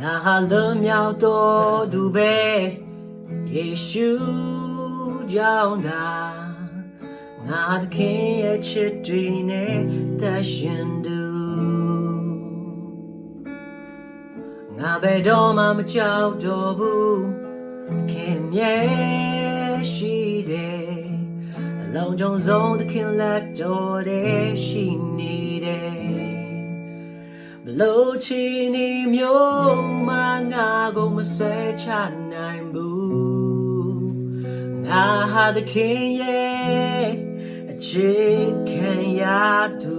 ငါဟာလွန်မြောက်တော်သူပဲယေရှုကြောင့်သာငါသခင်ရဲ့ချစ်တွေနဲ့သက်ရှင်သူငါဘယ်တော့မှမကြောက်တော့ဘူးသခင်မြဲရှိတယ်အလုံးစုံဆုံးသခင်လက်တော်တဲ့ရှိနေတယ်ဘလို့ချီနေမျိုးမှငါကိုမဆွဲချနိုင်ဘူးငါဟာသခင်ရဲ့အခြေခံရသူ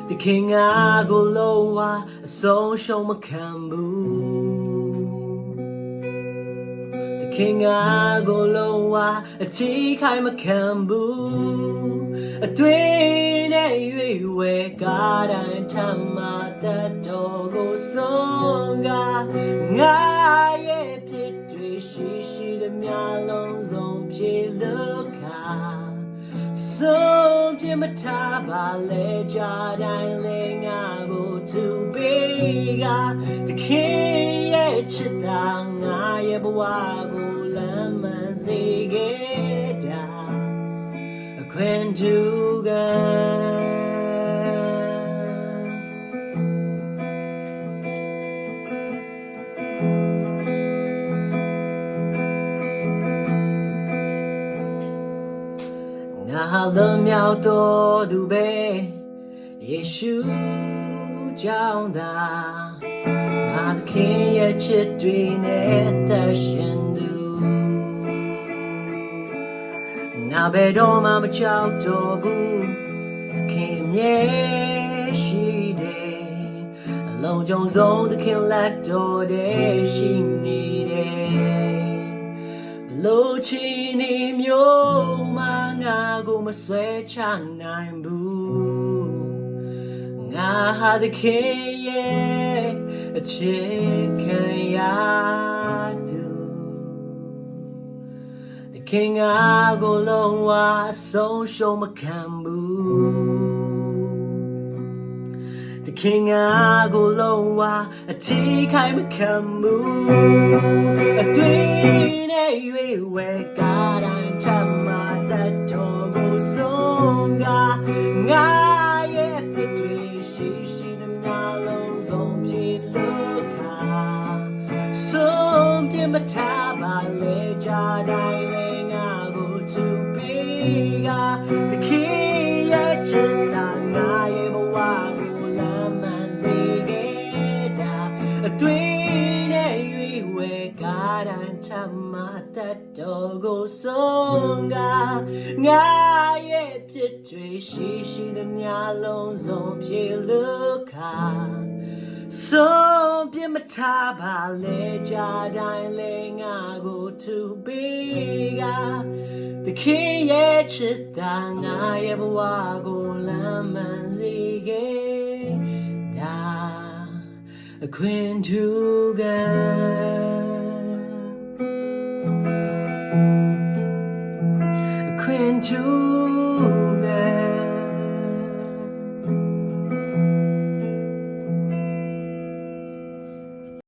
သခင်ငါကိုလုံးဝအဆုံးရှုံးမခံဘူးသခင်ငါကိုလုံးဝအထီးခိုင်မခံဘူးအတွင်းနဲ့ရွေဝဲကားတိုင်းထမတတ်တော်ကိုဆုံးကငါရဲ့ဖြစ်တွေရှိသမျှလုံးစုံပြေလို့ခါဆုံးပြမထားပါလေကြတိုင်းလေငါကိုသူပေးကသခင်ရဲ့ချစ်တာငါရဲ့ဘဝကိုလမ်းမှန်စေခဲ့တာအခွင့်တူကငါလွန်မြောက်တော်သူပဲယေရှုကြောင့်သာငါသခင်ရဲ့ချစ်တွေနဲ့သက်ရှင်သူငါဘယ်တော့မှမကြောက်တော့ဘူးသခင်မြဲရှိတယ်အလုံးစုံဆုံးသခင်လက်တော်တဲ့ရှိနေတယ်လို့ချီနေမျိုးမှငါကိုမဆွဲချနိုင်ဘူးငါဟာသခင်ရဲ့အခြေခံရသူသခင်ငါကိုလုံးဝဆုံးရှုံးမခံဘူးသခင်ငါကိုလုံးဝအထီးခိုင်မခံဘူးအတွင်းနဲ့ရွေဝဲကားတိုင်းထမတတ်တော်ကိုဆုံးကငါရဲ့ဖြစ်တွေရှိသမျှလုံးစုံပြေလို့ခါဆုံးပြမထားပါလေကြတိုင်းလေငါကိုသူပေးကသခင်ရဲ့ချစ်တာငါရဲ့ဘဝကိုလမ်းမှန်စေခဲ့တာအတွင်းနဲ့ရွေဝဲကားတိုင်းထမတတ်တော်ကိုဆုံးကငါရဲ့ဖြစ်တွေရှိသမျှလုံးစုံပြေလို့ခါဆုံးပြမထားပါလေကြတိုင်းလေငါကိုသူပေးကသခင်ရဲ့ချစ်တာငါရဲ့ဘဝကိုလမ်းမှန်စေခဲ့တာအခွင့်ထူးကအခွင့်ထူး